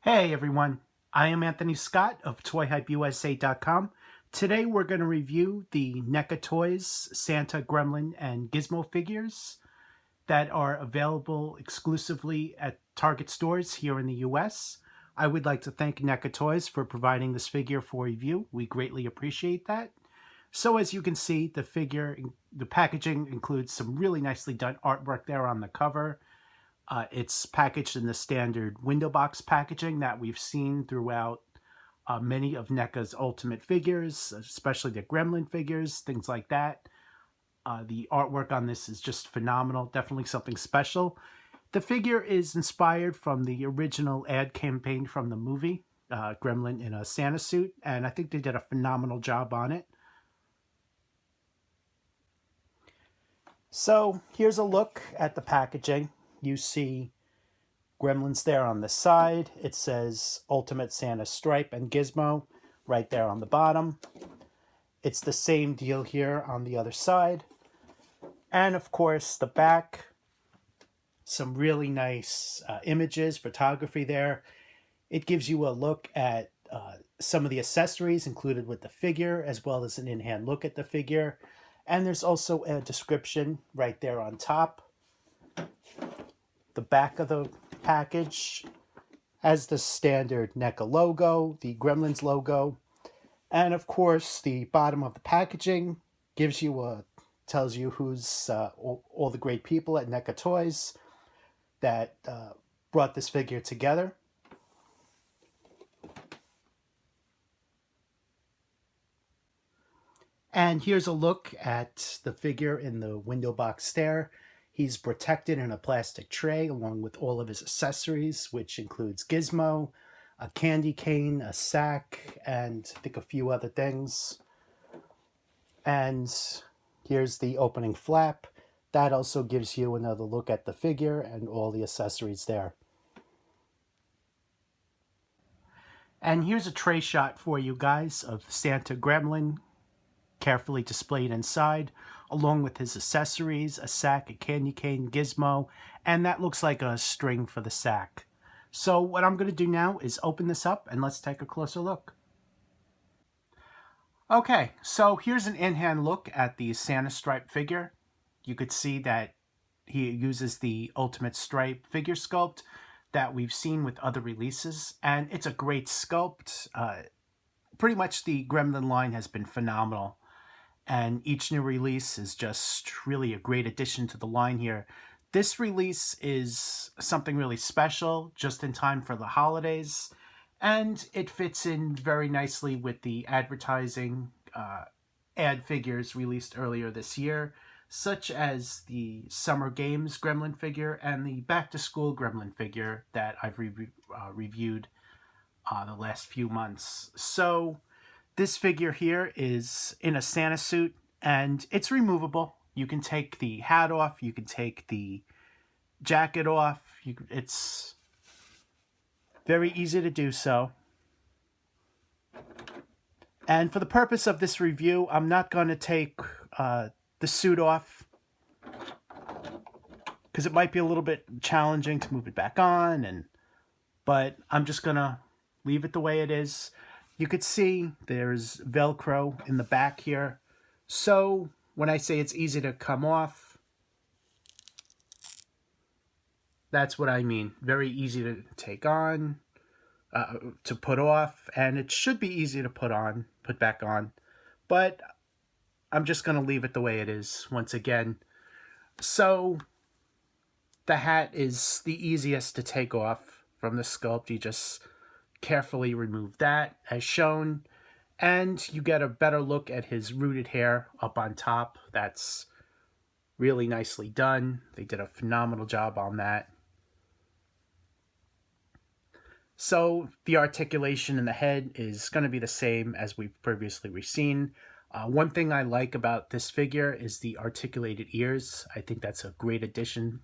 Hey everyone, I am Anthony Scott of ToyHypeUSA.com. Today we're going to review the NECA Toys Santa Gremlin and Gizmo figures that are available exclusively at Target stores here in the US. I would like to thank NECA Toys for providing this figure for review. We greatly appreciate that. So as you can see, the packaging includes some really nicely done artwork there on the cover. It's packaged in the standard window box packaging that we've seen throughout many of NECA's Ultimate figures, especially the Gremlin figures, things like that. The artwork on this is just phenomenal, definitely something special. The figure is inspired from the original ad campaign from the movie, Gremlin in a Santa suit, and I think they did a phenomenal job on it. So here's a look at the packaging. You see Gremlins there on the side. It says Ultimate Santa Stripe and Gizmo right there on the bottom. It's the same deal here on the other side. And of course, the back, some really nice images, photography there. It gives you a look at some of the accessories included with the figure, as well as an in-hand look at the figure. And there's also a description right there on top. The back of the package has the standard NECA logo, the Gremlins logo, and of course the bottom of the packaging tells you who's all the great people at NECA Toys that brought this figure together. And here's a look at the figure in the window box there. He's protected in a plastic tray along with all of his accessories, which includes Gizmo, a candy cane, a sack, and I think a few other things. And here's the opening flap. That also gives you another look at the figure and all the accessories there. And here's a tray shot for you guys of Santa Gremlin, carefully displayed inside, along with his accessories, a sack, a candy cane, Gizmo, and that looks like a string for the sack. So what I'm going to do now is open this up and let's take a closer look. Okay, so here's an in-hand look at the Santa Stripe figure. You could see that he uses the Ultimate Stripe figure sculpt that we've seen with other releases, and it's a great sculpt. Pretty much the Gremlin line has been phenomenal, and each new release is just really a great addition to the line here. This release is something really special, just in time for the holidays, and it fits in very nicely with the advertising ad figures released earlier this year, such as the Summer Games Gremlin figure and the Back To School Gremlin figure that I've reviewed the last few months. So this figure here is in a Santa suit, and it's removable. You can take the hat off, you can take the jacket off. It's very easy to do so. And for the purpose of this review, I'm not going to take the suit off because it might be a little bit challenging to move it back on, but I'm just going to leave it the way it is. You could see there's Velcro in the back here. So when I say it's easy to come off, that's what I mean. Very easy to take on, to put off, and it should be easy to put back on. But I'm just going to leave it the way it is once again. So the hat is the easiest to take off from the sculpt. You just carefully remove that as shown, and you get a better look at his rooted hair up on top. That's really nicely done. They did a phenomenal job on that. So the articulation in the head is going to be the same as we've previously seen. One thing I like about this figure is the articulated ears. I think that's a great addition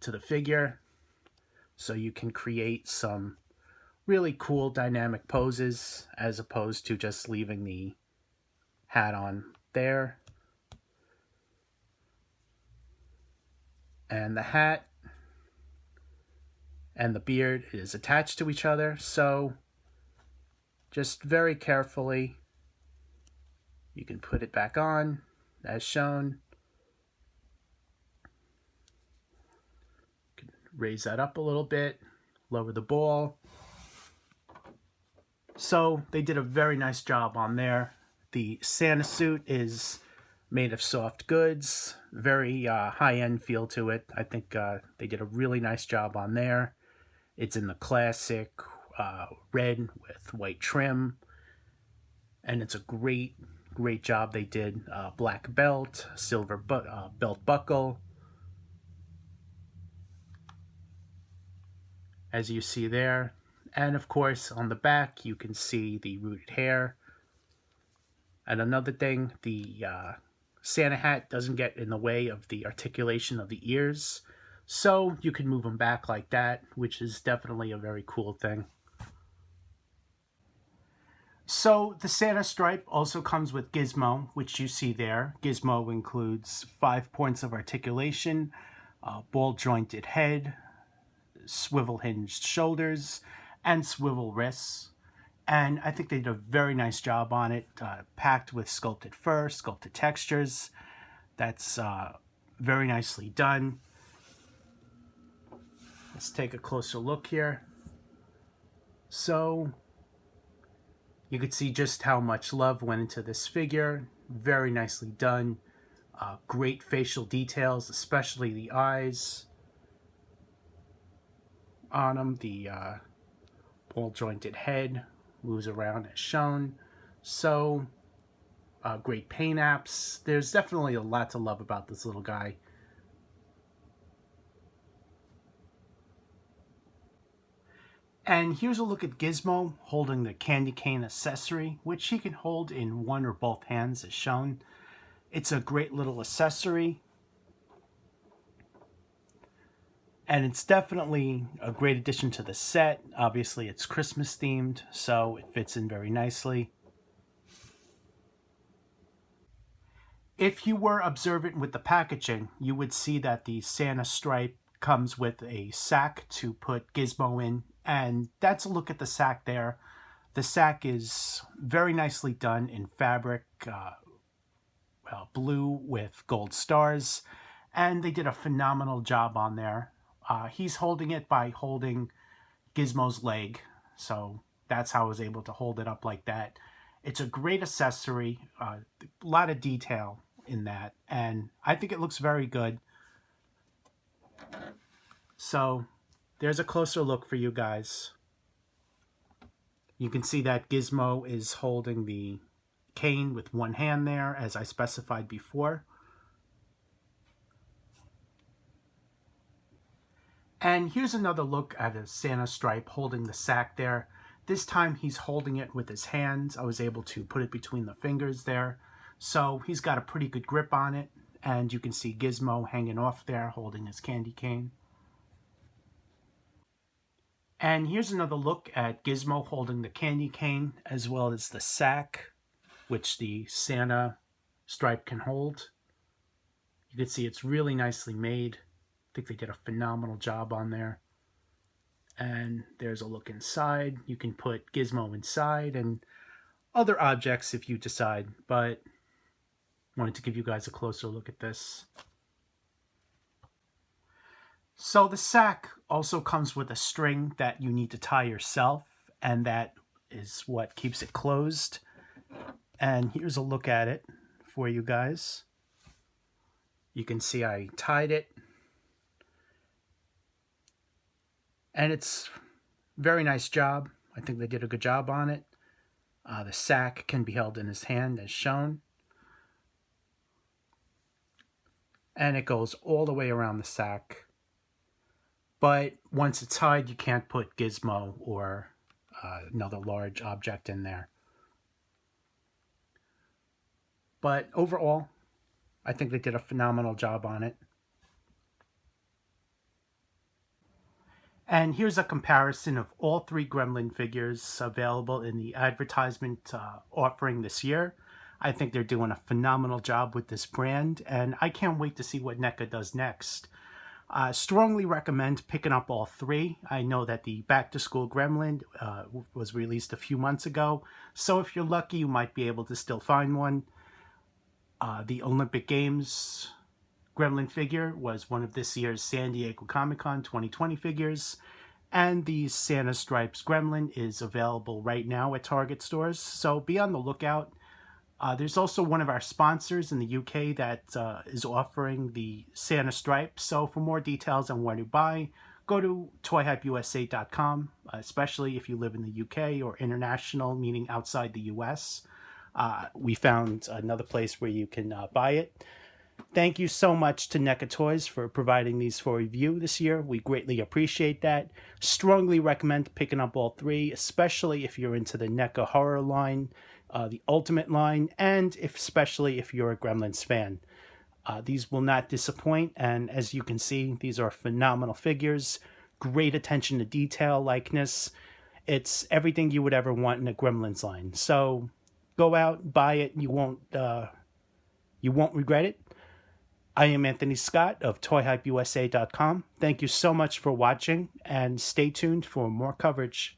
to the figure. So you can create some really cool dynamic poses as opposed to just leaving the hat on there. And the hat and the beard is attached to each other. So just very carefully, you can put it back on as shown. You can raise that up a little bit, lower the ball. So they did a very nice job on there. The Santa suit is made of soft goods, very high-end feel to it. I think they did a really nice job on there. It's in the classic red with white trim, and it's a great job they did. Black belt, silver belt buckle, as you see there. And of course, on the back, you can see the rooted hair. And another thing, the Santa hat doesn't get in the way of the articulation of the ears. So you can move them back like that, which is definitely a very cool thing. So the Santa Stripe also comes with Gizmo, which you see there. Gizmo includes 5 points of articulation, ball-jointed head, swivel-hinged shoulders, and swivel wrists. And I think they did a very nice job on it, packed with sculpted fur, sculpted textures. That's very nicely done. Let's take a closer look here. So you could see just how much love went into this figure. Very nicely done. Great facial details, especially the eyes on him. The ball-jointed head moves around as shown. So great paint apps. There's definitely a lot to love about this little guy. And here's a look at Gizmo holding the candy cane accessory, which he can hold in one or both hands as shown. It's a great little accessory. And it's definitely a great addition to the set. Obviously, it's Christmas themed, so it fits in very nicely. If you were observant with the packaging, you would see that the Santa Stripe comes with a sack to put Gizmo in, and that's a look at the sack there. The sack is very nicely done in fabric, blue with gold stars, and they did a phenomenal job on there. He's holding it by holding Gizmo's leg, so that's how I was able to hold it up like that. It's a great accessory, a lot of detail in that, and I think it looks very good. So there's a closer look for you guys. You can see that Gizmo is holding the cane with one hand there, as I specified before. And here's another look at a Santa Stripe holding the sack there. This time he's holding it with his hands. I was able to put it between the fingers there. So he's got a pretty good grip on it. And you can see Gizmo hanging off there holding his candy cane. And here's another look at Gizmo holding the candy cane as well as the sack, which the Santa Stripe can hold. You can see it's really nicely made. I think they did a phenomenal job on there. And there's a look inside. You can put Gizmo inside and other objects if you decide, but wanted to give you guys a closer look at this. So the sack also comes with a string that you need to tie yourself, and that is what keeps it closed. And here's a look at it for you guys. You can see I tied it. And it's a very nice job. I think they did a good job on it. The sack can be held in his hand as shown. And it goes all the way around the sack. But once it's tied, you can't put Gizmo or another large object in there. But overall, I think they did a phenomenal job on it. And here's a comparison of all 3 Gremlin figures available in the advertisement offering this year. I think they're doing a phenomenal job with this brand, and I can't wait to see what NECA does next. Strongly recommend picking up all three. I know that the Back to School Gremlin was released a few months ago, so if you're lucky, you might be able to still find one. The Olympic Games Gremlin figure was one of this year's San Diego Comic-Con 2020 figures, and the Santa Stripes Gremlin is available right now at Target stores, so be on the lookout. There's also one of our sponsors in the UK that is offering the Santa Stripe. So for more details on where to buy, go to toyhypeusa.com, especially if you live in the UK or international, meaning outside the US. We found another place where you can buy it. Thank you so much to NECA Toys for providing these for review this year. We greatly appreciate that. Strongly recommend picking up all three, especially if you're into the NECA horror line, the Ultimate line, and especially if you're a Gremlins fan. These will not disappoint, and as you can see, these are phenomenal figures. Great attention to detail, likeness. It's everything you would ever want in a Gremlins line. So go out, buy it. You won't regret it. I am Anthony Scott of toyhypeusa.com. Thank you so much for watching, and stay tuned for more coverage.